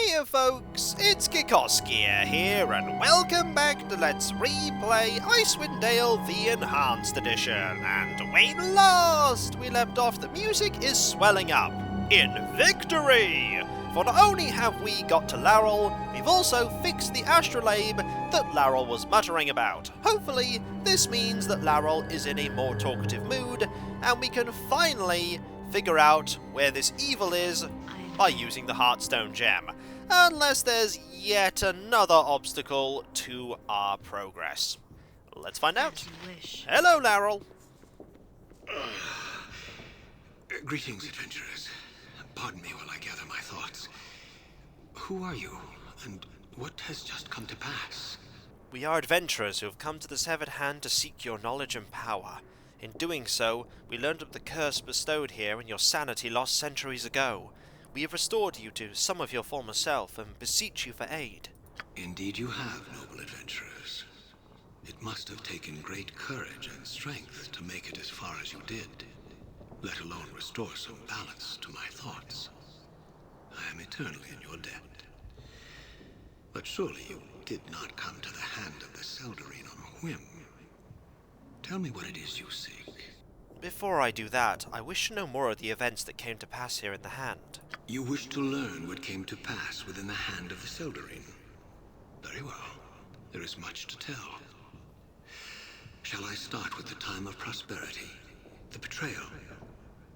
Hiya folks, it's Kikoskia here, and welcome back to Let's Replay Icewind Dale the Enhanced Edition. And when last we left off, the music is swelling up in victory! For not only have we got to Larrel, we've also fixed the astrolabe that Larrel was muttering about. Hopefully, this means that Larrel is in a more talkative mood, and we can finally figure out where this evil is by using the Heartstone Gem, unless there's yet another obstacle to our progress. Let's find out. Hello, Larrel. Greetings, adventurers. Pardon me while I gather my thoughts. Who are you, and what has just come to pass? We are adventurers who have come to the Severed Hand to seek your knowledge and power. In doing so, we learned of the curse bestowed here and your sanity lost centuries ago. We have restored you to some of your former self and beseech you for aid. Indeed you have, noble adventurers. It must have taken great courage and strength to make it as far as you did, let alone restore some balance to my thoughts. I am eternally in your debt. But surely you did not come to the hand of the Seldarine on a whim. Tell me what it is you seek. Before I do that, I wish to know more of the events that came to pass here in the Hand. You wish to learn what came to pass within the hand of the Seldarine. Very well. There is much to tell. Shall I start with the time of prosperity, the betrayal,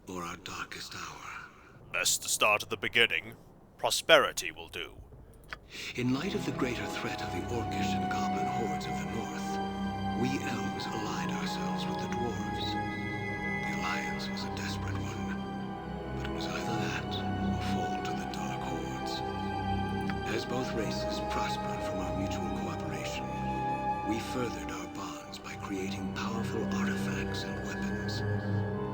or our darkest hour? Best to start at the beginning. Prosperity will do. In light of the greater threat of the Orcish and Goblin hordes of the north, we elves allied ourselves with the dwarves. The alliance was a desperate one, but it was either that or fall to the dark hordes. As both races prospered from our mutual cooperation, we furthered our bonds by creating powerful artifacts and weapons.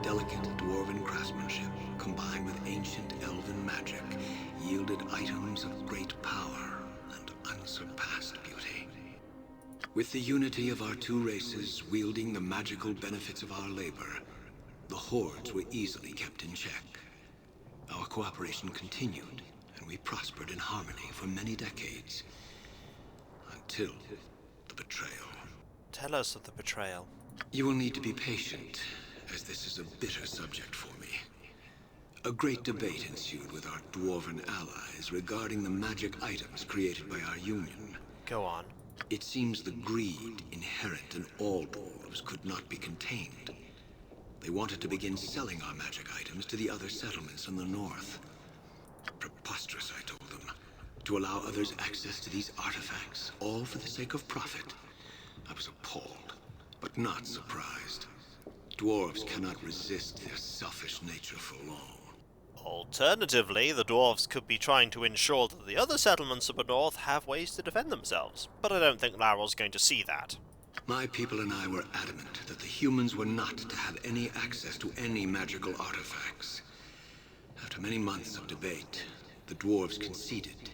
Delicate dwarven craftsmanship combined with ancient elven magic yielded items of great power and unsurpassed beauty. With the unity of our two races wielding the magical benefits of our labor, the hordes were easily kept in check. Our cooperation continued, and we prospered in harmony for many decades. Until the betrayal. Tell us of the betrayal. You will need to be patient, as this is a bitter subject for me. A great debate ensued with our dwarven allies regarding the magic items created by our union. Go on. It seems the greed inherent in all dwarves could not be contained. They wanted to begin selling our magic items to the other settlements in the north. Preposterous, I told them, to allow others access to these artifacts, all for the sake of profit. I was appalled, but not surprised. Dwarves cannot resist their selfish nature for long. Alternatively, the dwarves could be trying to ensure that the other settlements of the north have ways to defend themselves, but I don't think Larrel's going to see that. My people and I were adamant that the humans were not to have any access to any magical artifacts. After many months of debate, the dwarves conceded,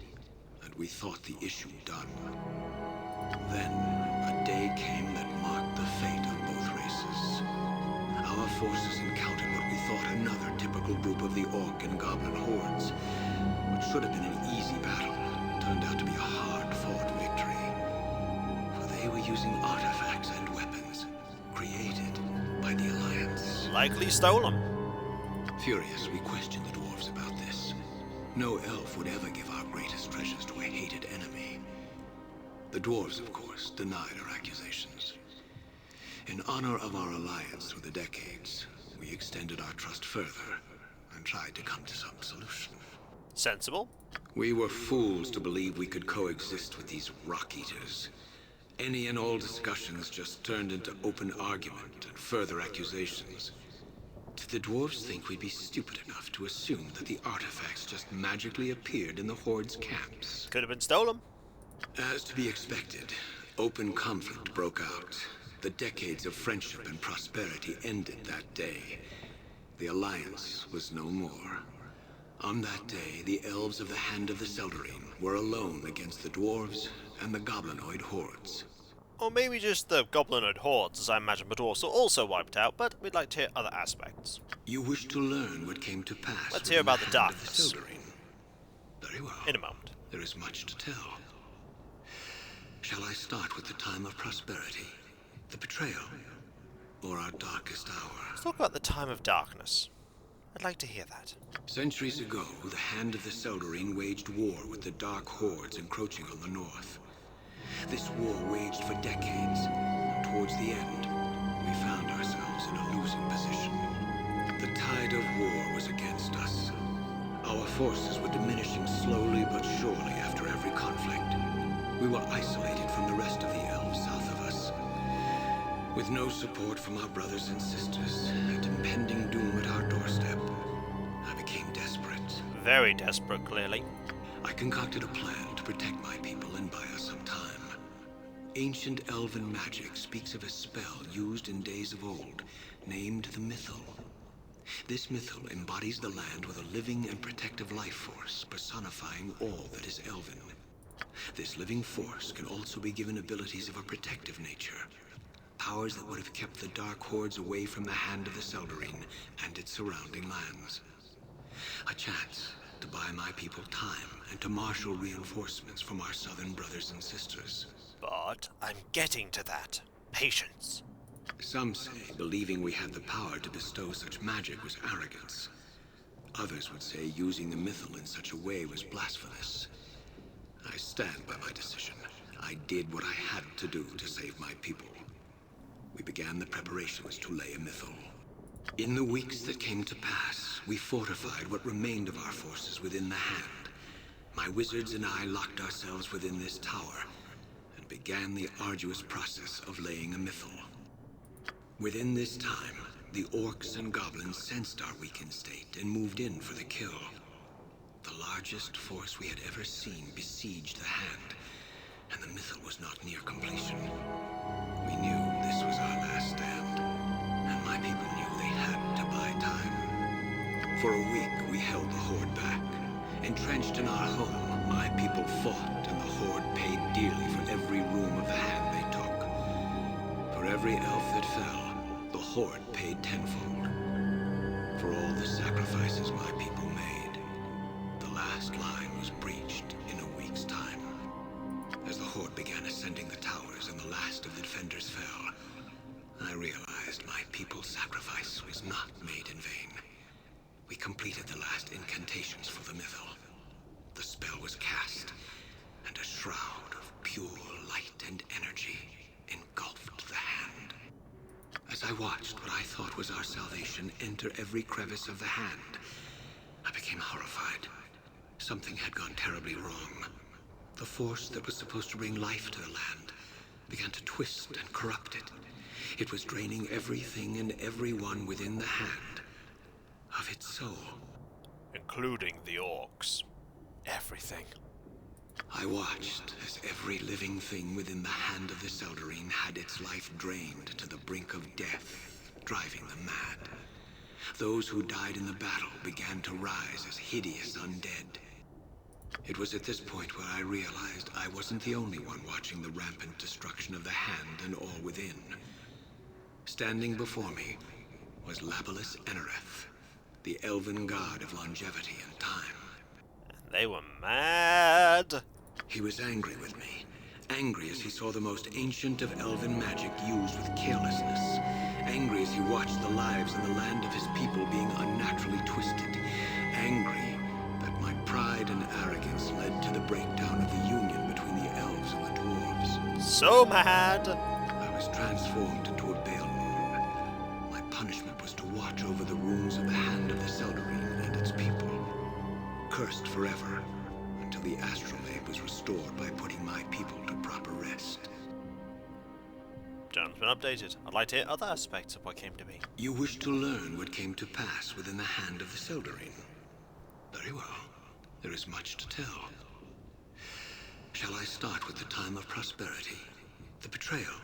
and we thought the issue done. Then, a day came that marked the fate of both races. Our forces encountered what we thought another typical group of the Orc and Goblin hordes. What should have been an easy battle turned out to be a hard-fought victory. For they were using artifacts and weapons created by the Alliance. Likely stolen. Furious, we questioned the dwarves about this. No elf would ever give our greatest treasures to a hated enemy. The dwarves, of course, denied our accusations. In honor of our alliance through the decades, we extended our trust further and tried to come to some solution. Sensible. We were fools to believe we could coexist with these rock-eaters. Any and all discussions just turned into open argument and further accusations. Did the dwarves think we'd be stupid enough to assume that the artifacts just magically appeared in the Horde's camps? Could have been stolen. As to be expected, open conflict broke out. The decades of friendship and prosperity ended that day. The Alliance was no more. On that day, the elves of the Hand of the Seldarine were alone against the dwarves and the goblinoid hordes. Or maybe just the goblinoid hordes, as I imagine the dwarves were also wiped out, but we'd like to hear other aspects. You wish to learn what came to pass. Let's hear about the darkness. Very well. In a moment. There is much to tell. Shall I start with the time of prosperity, the betrayal, or our darkest hour? Let's talk about the time of darkness. I'd like to hear that. Centuries ago, the Hand of the Seldarine waged war with the Dark Hordes encroaching on the north. This war waged for decades. Towards the end, we found ourselves in a losing position. The tide of war was against us. Our forces were diminishing slowly but surely after every conflict. We were isolated from the rest of the elves south of us. With no support from our brothers and sisters, and impending doom at our doorstep, I became desperate. Very desperate, clearly. I concocted a plan to protect my people and buy us some time. Ancient elven magic speaks of a spell used in days of old, named the Mythal. This Mythal embodies the land with a living and protective life force, personifying all that is elven. This living force can also be given abilities of a protective nature, powers that would have kept the Dark Hordes away from the Hand of the Seldarine and its surrounding lands. A chance to buy my people time and to marshal reinforcements from our southern brothers and sisters. But I'm getting to that. Patience. Some say believing we had the power to bestow such magic was arrogance. Others would say using the Mythal in such a way was blasphemous. I stand by my decision. I did what I had to do to save my people. We began the preparations to lay a Mythal. In the weeks that came to pass, we fortified what remained of our forces within the Hand. My wizards and I locked ourselves within this tower and began the arduous process of laying a Mythal. Within this time, the orcs and goblins sensed our weakened state and moved in for the kill. The largest force we had ever seen besieged the Hand, and the Mythal was not near completion. We knew this was our last stand, and my people knew they had to buy time. For a week, we held the Horde back. Entrenched in our home, my people fought, and the Horde paid dearly for every room of the Hand they took. For every elf that fell, the Horde paid tenfold. For all the sacrifices my people made, the last line was breached in a week's time. As the Horde began ascending the towers and the last of the defenders fell, I realized my people's sacrifice was not made in vain. We completed the last incantations for the Mythal. The spell was cast, and a shroud of pure light and energy engulfed the Hand. As I watched what I thought was our salvation enter every crevice of the Hand, I became horrified. Something had gone terribly wrong. The force that was supposed to bring life to the land began to twist and corrupt it. It was draining everything and everyone within the Hand of its soul. Including the orcs. Everything. I watched as every living thing within the Hand of the Seldarine had its life drained to the brink of death, driving them mad. Those who died in the battle began to rise as hideous undead. It was at this point where I realized I wasn't the only one watching the rampant destruction of the Hand and all within. Standing before me was Labelis Enereth, the elven god of longevity and time. And they were mad. He was angry with me. Angry as he saw the most ancient of elven magic used with carelessness. Angry as he watched the lives and the land of his people being unnaturally twisted. Angry that my pride and arrogance led to the breakdown of the union between the elves and the dwarves. So mad. I was transformed into a Baldur. My punishment was to watch over the runes of the Hand of the Seldarine and its people. Cursed forever, until the astrolabe was restored by putting my people to proper rest. Journal's been updated. I'd like to hear other aspects of what came to be. You wish to learn what came to pass within the Hand of the Seldarine? Very well. There is much to tell. Shall I start with the time of prosperity, the betrayal,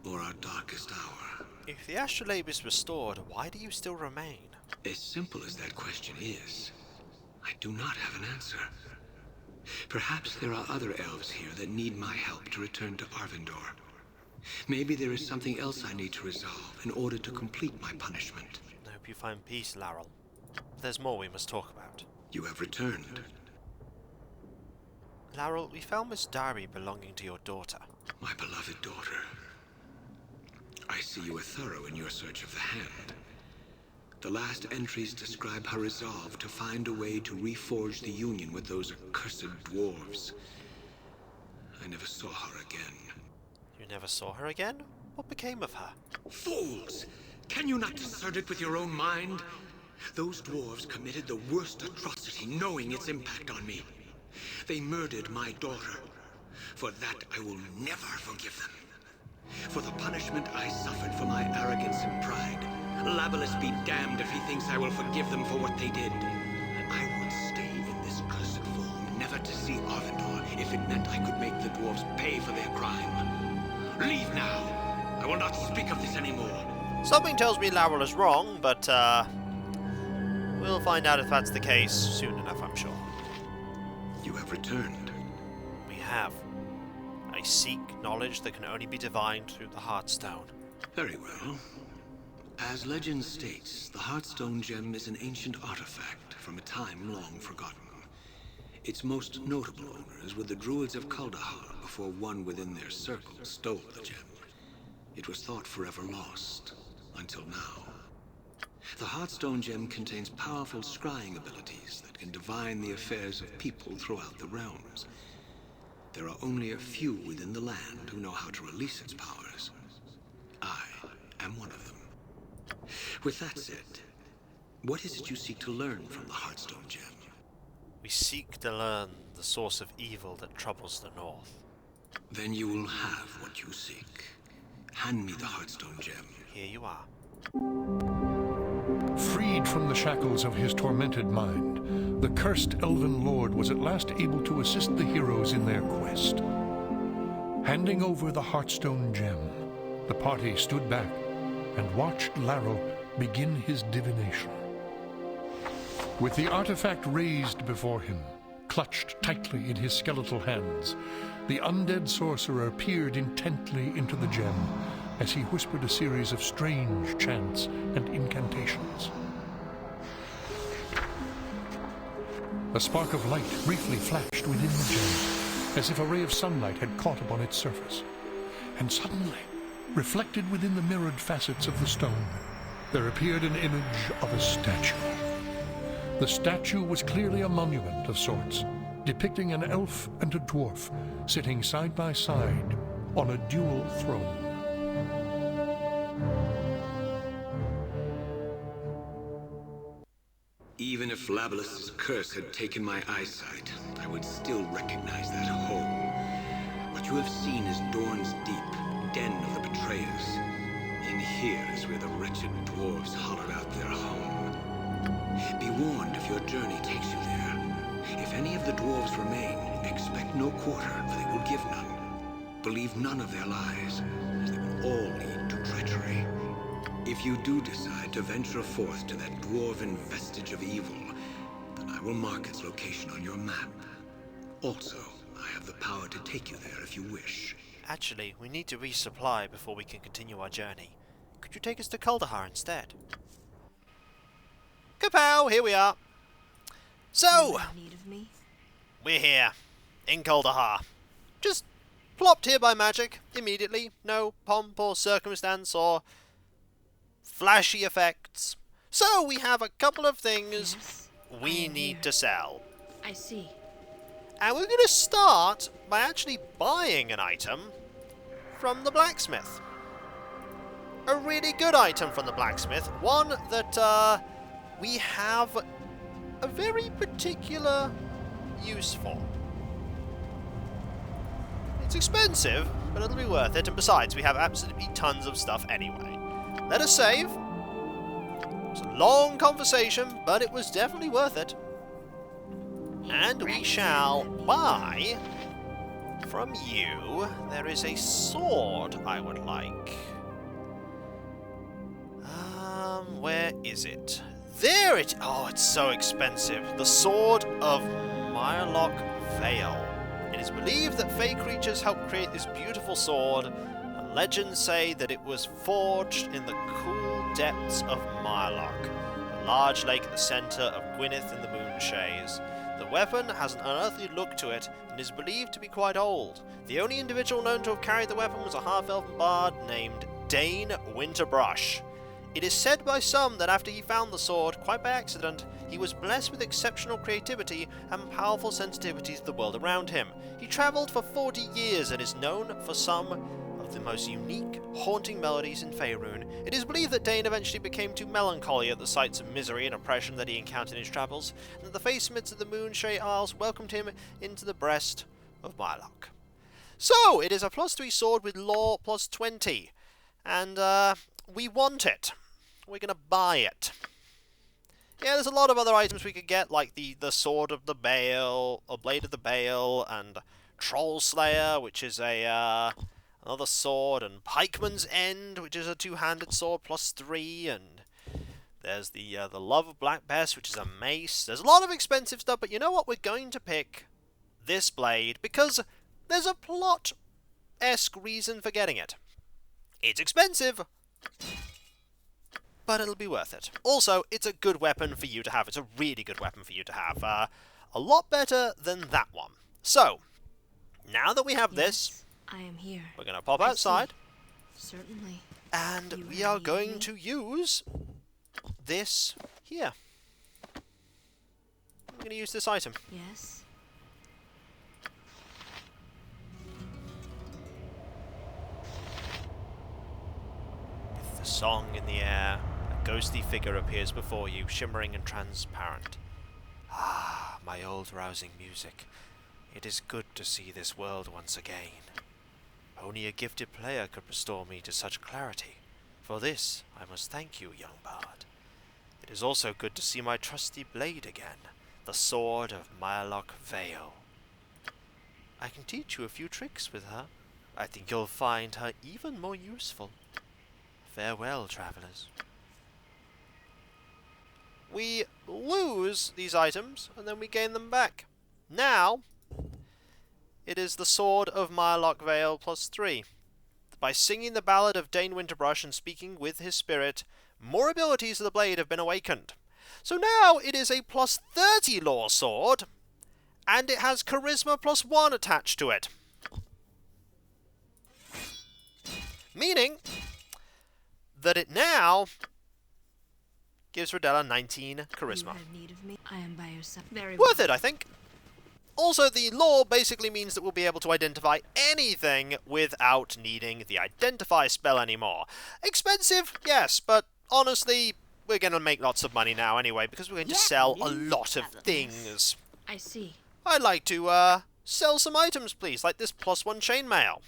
or our darkest hour? If the astrolabe is restored, why do you still remain? As simple as that question is, I do not have an answer. Perhaps there are other elves here that need my help to return to Arvindor. Maybe there is something else I need to resolve in order to complete my punishment. I hope you find peace, Larrel. There's more we must talk about. You have returned. Larrel, we found this diary belonging to your daughter. My beloved daughter. I see you were thorough in your search of the hand. The last entries describe her resolve to find a way to reforge the union with those accursed dwarves. I never saw her again. You never saw her again? What became of her? Fools! Can you not discern it with your own mind? Those dwarves committed the worst atrocity, knowing its impact on me. They murdered my daughter. For that, I will never forgive them. For the punishment I suffered for my arrogance and pride, Labalus be damned if he thinks I will forgive them for what they did. I would stay in this cursed form, never to see Arvindor, if it meant I could make the dwarves pay for their crime. Leave now! I will not speak of this anymore. Something tells me Larrel is wrong, but we'll find out if that's the case soon enough, I'm sure. You have returned. We have. I seek knowledge that can only be divined through the Heartstone. Very well. As legend states, the Heartstone Gem is an ancient artifact from a time long forgotten. Its most notable owners were the druids of Kuldahar before one within their circle stole the gem. It was thought forever lost, until now. The Heartstone Gem contains powerful scrying abilities that can divine the affairs of people throughout the realms. There are only a few within the land who know how to release its powers. I am one of them. With that said, what is it you seek to learn from the Heartstone Gem? We seek to learn the source of evil that troubles the North. Then you will have what you seek. Hand me the Heartstone Gem. Here you are. Freed from the shackles of his tormented mind, the cursed elven lord was at last able to assist the heroes in their quest. Handing over the Heartstone Gem, the party stood back and watched Larrel begin his divination. With the artifact raised before him, clutched tightly in his skeletal hands, the undead sorcerer peered intently into the gem as he whispered a series of strange chants and incantations. A spark of light briefly flashed within the gem, as if a ray of sunlight had caught upon its surface. And suddenly, reflected within the mirrored facets of the stone, there appeared an image of a statue. The statue was clearly a monument of sorts, depicting an elf and a dwarf sitting side by side on a dual throne. Even if Labalus's curse had taken my eyesight, I would still recognize that home. What you have seen is Dorne's Deep, den of the betrayers. In here is where the wretched dwarves hollowed out their home. Be warned if your journey takes you there. If any of the dwarves remain, expect no quarter, for they will give none. Believe none of their lies, as they will all lead to treachery. If you do decide to venture forth to that dwarven vestige of evil, then I will mark its location on your map. Also, I have the power to take you there if you wish. Actually, we need to resupply before we can continue our journey. Could you take us to Kuldahar instead? Kapow! Here we are. So, we're here, in Kuldahar. Just plopped here by magic, immediately. No pomp or circumstance or flashy effects. So, we have a couple of things we need to sell. I see. And we're going to start by actually buying an item from the blacksmith. A really good item from the blacksmith. One that we have a very particular use for. It's expensive, but it'll be worth it. And besides, we have absolutely tons of stuff anyway. Let us save. It's a long conversation, but it was definitely worth it. And we shall buy from you. There is a sword I would like. Where is it? There it... Oh, it's so expensive. The Sword of Myrloc Vale. It is believed that fey creatures helped create this beautiful sword. And legends say that it was forged in the cool depths of Myrloc, a large lake at the centre of Gwyneth in the Moonshays. The weapon has an unearthly look to it and is believed to be quite old. The only individual known to have carried the weapon was a half-elven bard named Dane Winterbrush. It is said by some that after he found the sword, quite by accident, he was blessed with exceptional creativity and powerful sensitivity to the world around him. He travelled for 40 years and is known for some of the most unique, haunting melodies in Faerun. It is believed that Dane eventually became too melancholy at the sights of misery and oppression that he encountered in his travels, and that the face amidst the Moonshade Isles welcomed him into the breast of Myrloc. So, it is a +3 sword with lore +20, and we want it. We're going to buy it. Yeah, there's a lot of other items we could get, like the Sword of the Bale, or Blade of the Bale, and Troll Slayer, which is a another sword, and Pikeman's End, which is a two-handed sword +3, and there's the Love of Black Bess, which is a mace. There's a lot of expensive stuff, but you know what? We're going to pick this blade, because there's a plot-esque reason for getting it. It's expensive, but it'll be worth it. Also, it's a good weapon for you to have. It's a really good weapon for you to have. A lot better than that one. So, now that we have this, I am here. we're going to pop outside. Certainly. And we are going to use this here. I'm going to use this item. Yes. With the song in the air, a ghostly figure appears before you, shimmering and transparent. Ah, my old rousing music. It is good to see this world once again. Only a gifted player could restore me to such clarity. For this, I must thank you, young bard. It is also good to see my trusty blade again, the sword of Myrloc Vale. I can teach you a few tricks with her. I think you'll find her even more useful. Farewell, travelers. We lose these items, and then we gain them back. Now, it is the Sword of Myrloc Vale +3. By singing the ballad of Dane Winterbrush and speaking with his spirit, more abilities of the blade have been awakened. So now it is a +30 lore sword, and it has charisma +1 attached to it. Meaning that it now gives Rodella 19 charisma. You have need of me. I am by your side. Very Worth well. it, I think. Also, the lore basically means that we'll be able to identify anything without needing the identify spell anymore. Expensive, yes, but honestly, we're going to make lots of money now anyway, because we're going to sell a lot of things. I see. I'd like to sell some items, please, like this +1 chainmail,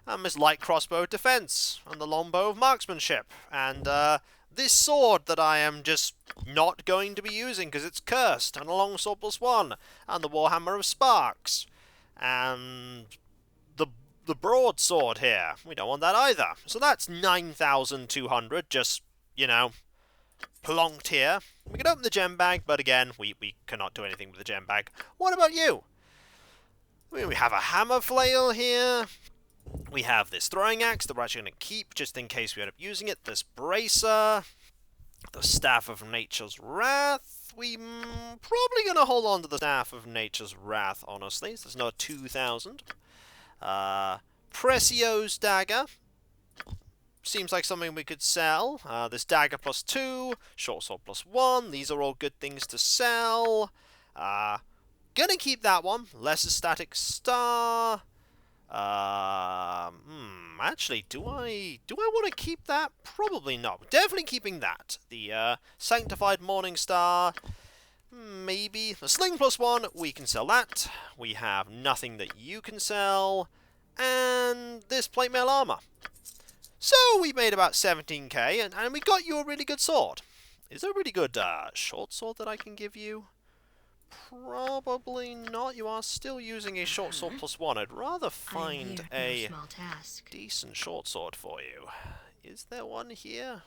and this light crossbow of defense, and the longbow of marksmanship, and this sword that I am just not going to be using because it's cursed, and a longsword +1, and the warhammer of sparks, and the broadsword here. We don't want that either. So that's 9,200 just, you know, plonked here. We can open the gem bag, but again, we cannot do anything with the gem bag. What about you? I mean, we have a hammer flail here. We have this throwing axe that we're actually going to keep just in case we end up using it. This bracer. The Staff of Nature's Wrath. We're probably going to hold on to the Staff of Nature's Wrath, honestly. So there's another 2,000. Precio's Dagger. Seems like something we could sell. This dagger +2, short sword +1. These are all good things to sell. Gonna keep that one. Lesser static star. Actually, do I want to keep that? Probably not. Definitely keeping that. The sanctified morning star. Maybe. The sling +1. We can sell that. We have nothing that you can sell. And this plate mail armor. So we made about 17k, and we got you a really good sword. Is there a really good short sword that I can give you? Probably not. You are still using a short sword +1. I'd rather find a small task. decent short sword for you. Is there one here?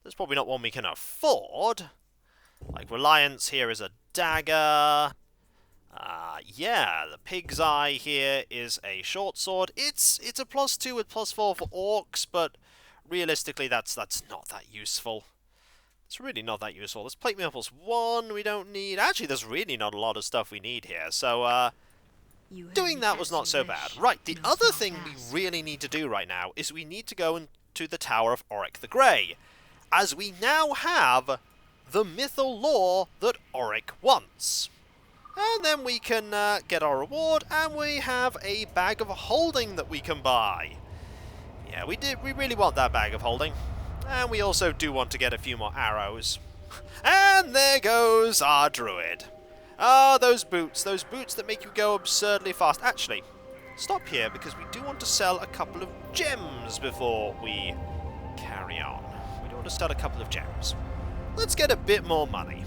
There's probably not one we can afford. Like, Reliance here is a dagger. Yeah, the Pig's Eye here is a short sword. It's a +2 with +4 for orcs, but realistically that's not that useful. It's really not that useful. Let's plate mail plus 1 we don't need. Actually, there's really not a lot of stuff we need here, so You have doing me that was not as so you bad. wish. Right, the No other small thing we task. really need to do right now is we need to go into the Tower of Auric the Grey, as we now have the mythal lore that Auric wants. And then we can get our reward, and we have a bag of holding that we can buy. Yeah, we really want that bag of holding. And we also do want to get a few more arrows. And there goes our druid. Ah, those boots that make you go absurdly fast. Actually, stop here, because we do want to sell a couple of gems before we carry on. We do want to sell a couple of gems. Let's get a bit more money.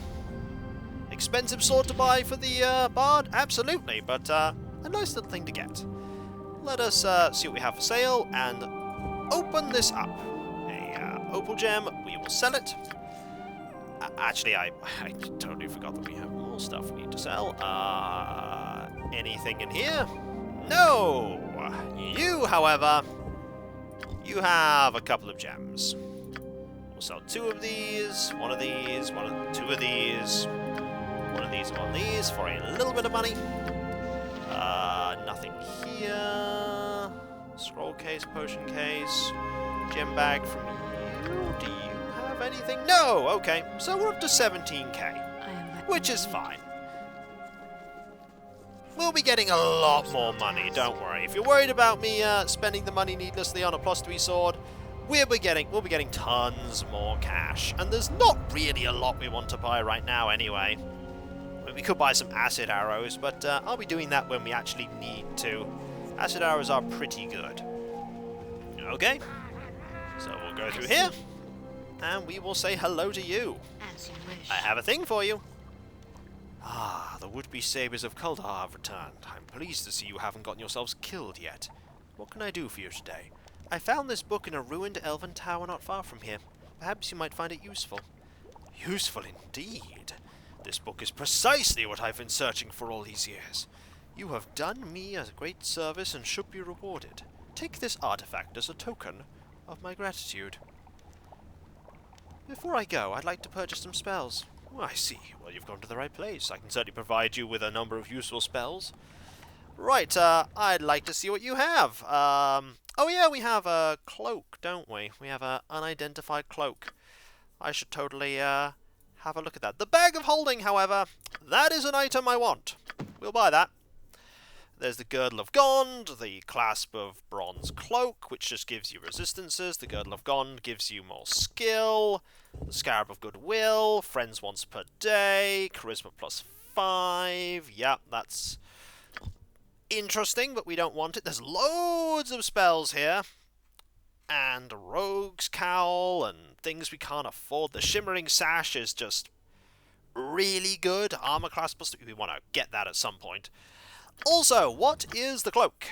Expensive sword to buy for the bard? Absolutely, but a nice little thing to get. Let us see what we have for sale and open this up. A opal gem, we will sell it. Actually, I totally forgot that we have more stuff we need to sell. Anything in here? No! You, however, you have a couple of gems. We'll sell 2 of these, 1 of these, 2 of these, 1 of these, and 1 of these for a little bit of money. Nothing here. Scroll case, potion case, gem bag from you. Do you have anything? No! Okay, so we're up to 17k, I am but which is fine. We'll be getting a lot more money, don't worry. If you're worried about me spending the money needlessly on a +3 sword, we'll be getting tons more cash. And there's not really a lot we want to buy right now anyway. I mean, we could buy some acid arrows, but I'll be doing that when we actually need to. Acid arrows are pretty good. Okay, so we'll go through here, and we will say hello to you. as you wish. I have a thing for you. Ah, the would-be sabers of Kuldahar have returned. I'm pleased to see you haven't gotten yourselves killed yet. What can I do for you today? I found this book in a ruined elven tower not far from here. Perhaps you might find it useful. Useful indeed. This book is precisely what I've been searching for all these years. You have done me a great service and should be rewarded. Take this artifact as a token of my gratitude. Before I go, I'd like to purchase some spells. Oh, I see. Well, you've gone to the right place. I can certainly provide you with a number of useful spells. Right, I'd like to see what you have. Oh yeah, we have a cloak, don't we? We have an unidentified cloak. I should totally, have a look at that. The bag of holding, however, that is an item I want. We'll buy that. There's the Girdle of Gond, the Clasp of Bronze Cloak, which just gives you resistances. The Girdle of Gond gives you more skill. The Scarab of Goodwill, Friends once per day, Charisma +5. Yep, that's interesting, but we don't want it. There's loads of spells here. And Rogue's Cowl and things we can't afford. The Shimmering Sash is just really good. Armor class +3. We want to get that at some point. Also, what is the cloak?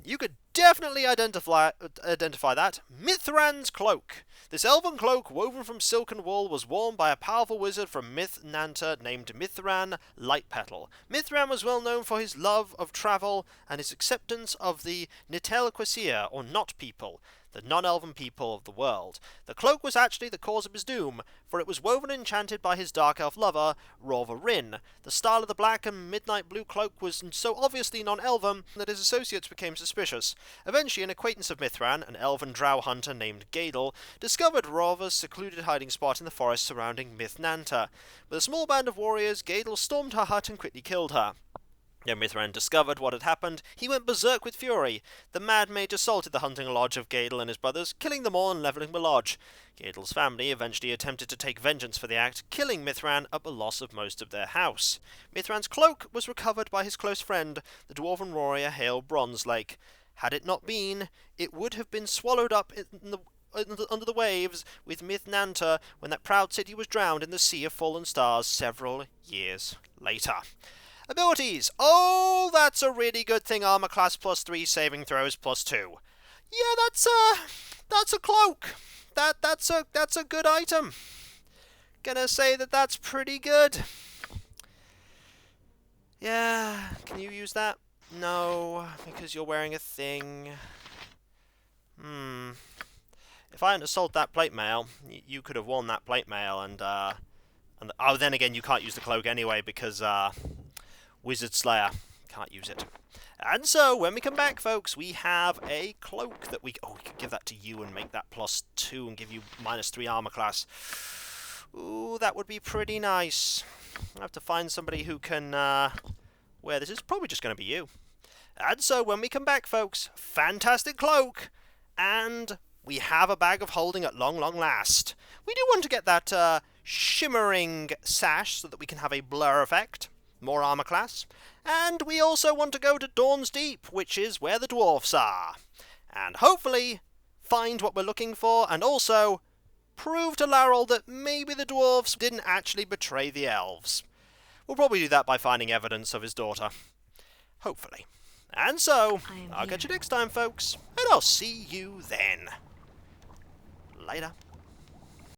You could definitely identify that. Mithran's cloak. This elven cloak, woven from silk and wool, was worn by a powerful wizard from Mithnanta named Mithran Lightpetal. Mithran was well known for his love of travel and his acceptance of the Kikoskia, or Not People, the non-elven people of the world. The cloak was actually the cause of his doom, for it was woven and enchanted by his dark elf lover, Rorva Rin. The style of the black and midnight blue cloak was so obviously non-elven that his associates became suspicious. Eventually, an acquaintance of Mithran, an elven drow hunter named Gadel, discovered Rorva's secluded hiding spot in the forest surrounding Mithnanta. With a small band of warriors, Gadel stormed her hut and quickly killed her. When Mithran discovered what had happened, he went berserk with fury. The mad mage assaulted the hunting lodge of Gadel and his brothers, killing them all and levelling the lodge. Gadel's family eventually attempted to take vengeance for the act, killing Mithran at the loss of most of their house. Mithran's cloak was recovered by his close friend, the dwarven warrior Hale Bronzelake. Had it not been, it would have been swallowed up under the waves with Mithnanta when that proud city was drowned in the sea of fallen stars several years later. Abilities. Oh, that's a really good thing. Armor class +3, saving throws +2. Yeah, that's a cloak. That's a good item. Gonna say that's pretty good. Yeah, can you use that? No, because you're wearing a thing. If I hadn't sold that plate mail, you could have worn that plate mail, and oh, then again, you can't use the cloak anyway, because, Wizard Slayer can't use it. And so, when we come back, folks, we have a cloak that we could give that to you and make that +2 and give you -3 armor class. Ooh, that would be pretty nice. I have to find somebody who can, wear this. It's probably just going to be you. And so, when we come back, folks, fantastic cloak, and we have a bag of holding at long, long last. We do want to get that, shimmering sash so that we can have a blur effect. More armor class. And we also want to go to Dawn's Deep, which is where the dwarfs are. And hopefully find what we're looking for, and also prove to Larrel that maybe the dwarfs didn't actually betray the elves. We'll probably do that by finding evidence of his daughter. Hopefully. And so, I'll catch you next time, folks, and I'll see you then. Later.